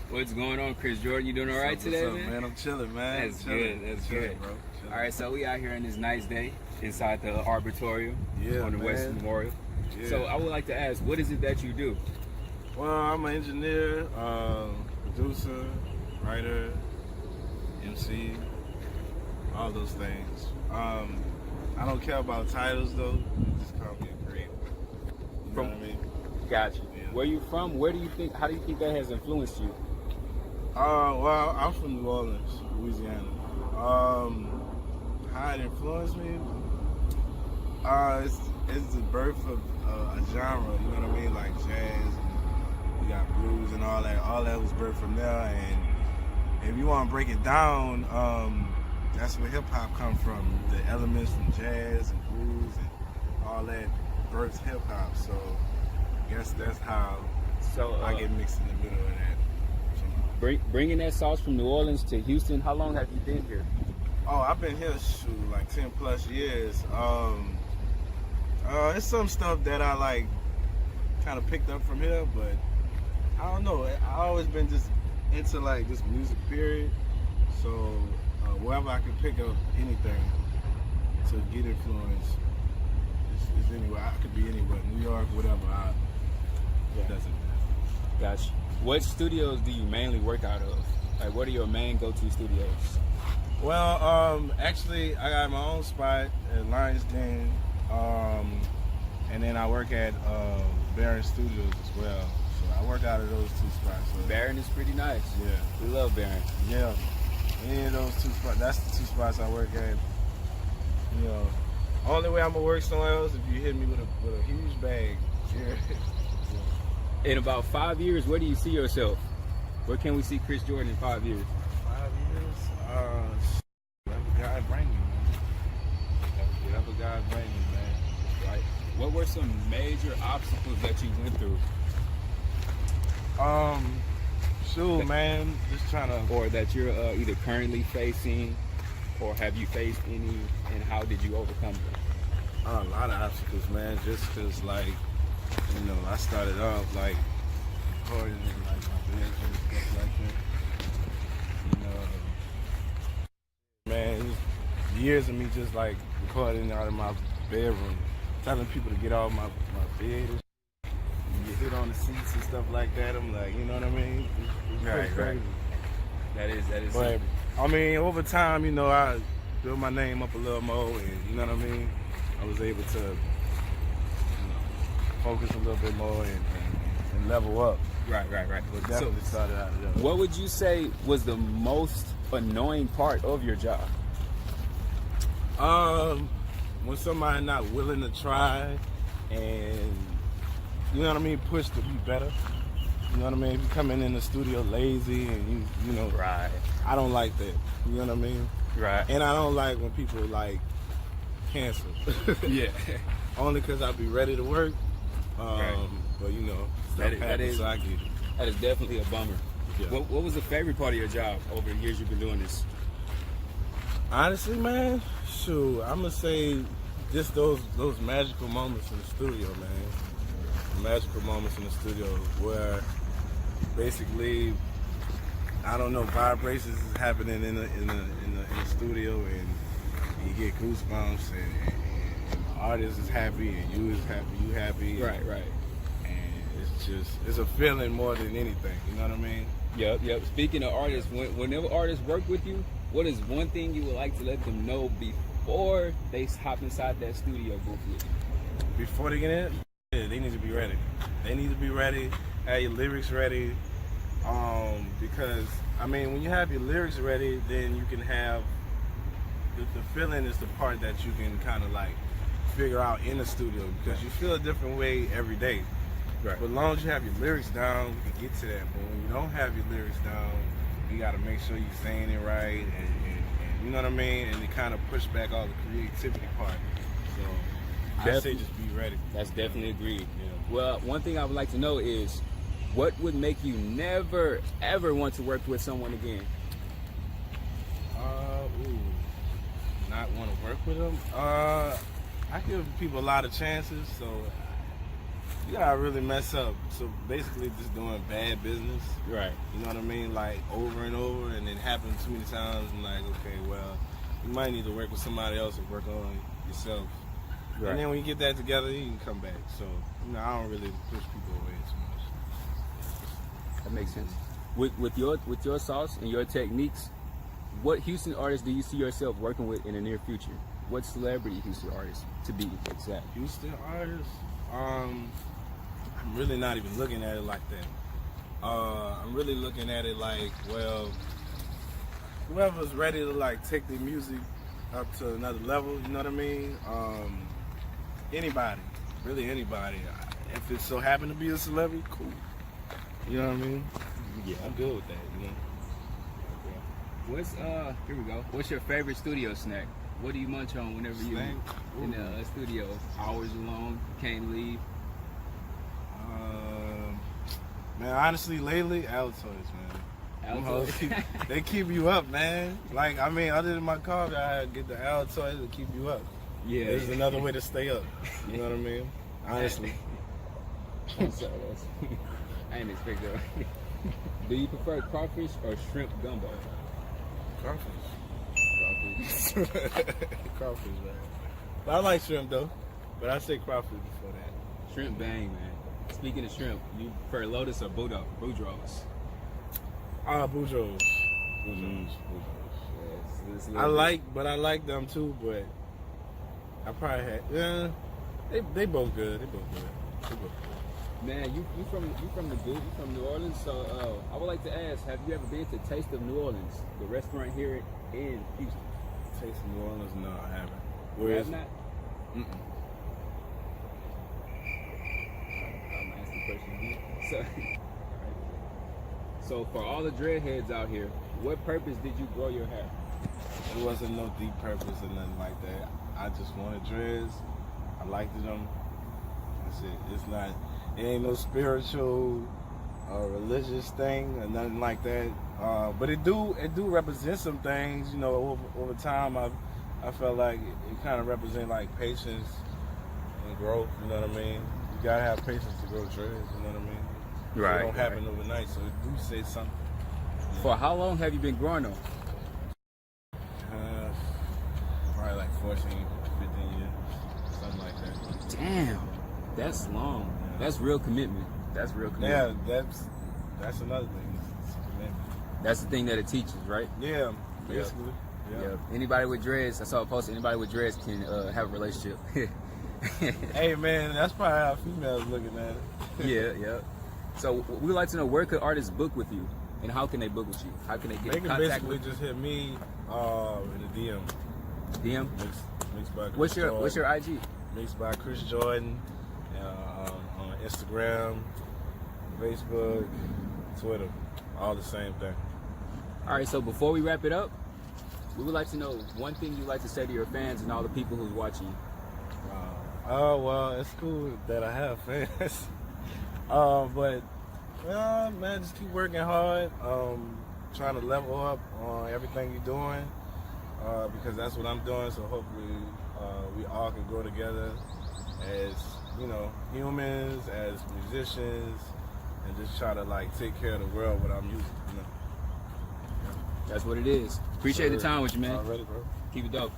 What's going on, Chris Jordan? You doing all right today, what's up, man? I'm chilling, man. That's good. That's good, bro. Chilling. All right, so we out here on this nice day inside the Arboretum on the Houston Memorial. Yeah. So I would like to ask, what is it that you do? Well, I'm an engineer, producer, writer, MC, all those things. I don't care about titles though. Just call me a creator. You know what I mean? Gotcha. Yeah. Where you from? Where do you think? How do you think that has influenced you? Well, I'm from New Orleans, Louisiana. How it influenced me? It's the birth of a genre. You know what I mean? Like jazz, and you got blues and all that. All that was birthed from there. And if you want to break it down, that's where hip hop come from. The elements from jazz and blues and all that birthed hip hop. So I guess that's how I get mixed in the middle of that. Bringing that sauce from New Orleans to Houston, how long have you been here? Oh, I've been here, like 10 plus years. It's some stuff that I like kind of picked up from here, but I don't know. I always been just into like this music period. So wherever I can pick up anything to get influence is anywhere. I could be anywhere, New York, whatever. It doesn't matter. Gotcha. What studios do you mainly work out of? Like, what are your main go-to studios? Well, actually, I got my own spot at Lions Den, and then I work at Barron Studios as well. So I work out of those two spots. So. Barron is pretty nice. Yeah. We love Barron. Yeah. Any of those two spots, that's the two spots I work at. You know, only way I'm gonna work somewhere else if you hit me with a huge bag. Yeah. In about 5 years, where do you see yourself? Where can we see Chris Jordan in 5 years? 5 years? Whatever God bring me, man. Whatever God bring me, man. Right. What were some major obstacles that you went through? Man, just trying to... Or that you're either currently facing, or have you faced any, and how did you overcome them? A lot of obstacles, man, just because, like, you know, I started off like recording in like my bedroom and stuff like that. You know, man, it was years of me just like recording out of my bedroom, telling people to get off my bed and you get hit on the seats and stuff like that. I'm like, you know what I mean? It's Right. crazy. That is. But I mean, over time, you know, I built my name up a little more, and you know what I mean. I was able to focus a little bit more and level up. Right. But definitely started out of there. What would you say was the most annoying part of your job? When somebody not willing to try and, you know what I mean, push to be better. You know what I mean? If you come in the studio lazy and you know, Right. I don't like that. You know what I mean? Right. And I don't like when people like cancel. Yeah. Only because I be ready to work. Right. But you know, stuff happens, so I get it. That is definitely a bummer. Yeah. What was the favorite part of your job over the years you've been doing this? Honestly, man, I'm gonna say just those magical moments in the studio, man. Magical moments in the studio where basically, I don't know, vibrations is happening in the studio, and you get goosebumps, and the artist is happy, and you is happy, you happy. Right. And it's a feeling more than anything. You know what I mean? Yep. Speaking of artists, whenever artists work with you, what is one thing you would like to let them know before they hop inside that studio booth with you? Before they get in, yeah, they need to be ready. They need to be ready. Have your lyrics ready. Because I mean, when you have your lyrics ready, then you can have the feeling is the part that you can kind of like figure out in the studio, because you feel a different way every day. Right. But as long as you have your lyrics down, you can get to that. But when you don't have your lyrics down, you got to make sure you're saying it right, and you know what I mean? And it kind of push back all the creativity part. So I say just be ready. That's definitely agreed. Yeah. Well, one thing I would like to know is, what would make you never, ever want to work with someone again? Not want to work with them? I give people a lot of chances, so you gotta really mess up. So basically, just doing bad business. Right. You know what I mean? Like over and over, and it happens too many times. And like, okay, well, you might need to work with somebody else or work on yourself. Right. And then when you get that together, you can come back. So, you know, I don't really push people away too much. That makes sense. With your sauce and your techniques, what Houston artists do you see yourself working with in the near future? What celebrity Houston artists, to be exact? Houston artists? I'm really not even looking at it like that. I'm really looking at it like, well, whoever's ready to like take their music up to another level, you know what I mean? Anybody, really anybody. If it so happen to be a celebrity, cool. You know what I mean? Yeah, I'm good with that, you know? What's here we go. What's your favorite studio snack? What do you munch on whenever you in the studio? Hours long, can't leave. Man, honestly, lately, Altoids, man. Altoids. They keep you up, man. Like, I mean, other than my coffee, I get the Altoids to keep you up. Yeah. This is another way to stay up. You know what I mean? Honestly. I'm sorry, I didn't expect that. Do you prefer crawfish or shrimp gumbo? Crawfish. Crawfish, man. But I like shrimp, though. But I say crawfish before that. Shrimp bang, man. Speaking of shrimp, you prefer Lotus or Boudreaux? Boudreaux. Yes, I like them too, but I probably had, they both good. Man, you from the good, you from New Orleans, so I would like to ask, have you ever been to Taste of New Orleans, the restaurant here in Houston? Taste of New Orleans? No, I haven't. You have not? Mm-mm. I'm gonna ask the question again. So for all the dreadheads out here, what purpose did you grow your hair? It wasn't no deep purpose or nothing like that. I just wanted dreads. I liked them. That's it. It ain't no spiritual or religious thing or nothing like that. But it do represent some things. You know, over time, I felt like it kind of represent like patience and growth. You know what I mean? You gotta have patience to grow dreads. You know what I mean? Right. It don't happen overnight, so it do say something. For how long have you been growing them? Probably like 14, 15 years, something like that. Damn, that's long. Yeah. That's real commitment. Yeah, that's another thing. It's commitment. That's the thing that it teaches, right? Yeah, basically. Yeah. Anybody with dreads, I saw a post. Anybody with dreads can have a relationship. Hey man, that's probably how females looking at it. Yeah. So we'd like to know, where could artists book with you, and how can they book with you? How can they get They in can contact basically with you? just hit me in the DM. DM. Mixed by Chris What's Jordan. your IG? Mixed by Chris Jordan on Instagram, Facebook, Twitter, all the same thing. All right. So before we wrap it up, we would like to know one thing you'd like to say to your fans and all the people who's watching you. Oh well, it's cool that I have fans. But man, just keep working hard. Trying to level up on everything you're doing, because that's what I'm doing. So hopefully, we all can grow together as humans, as musicians, and just try to like take care of the world with our music. That's what it is. Appreciate the time with you, man. Already, bro. Keep it dope.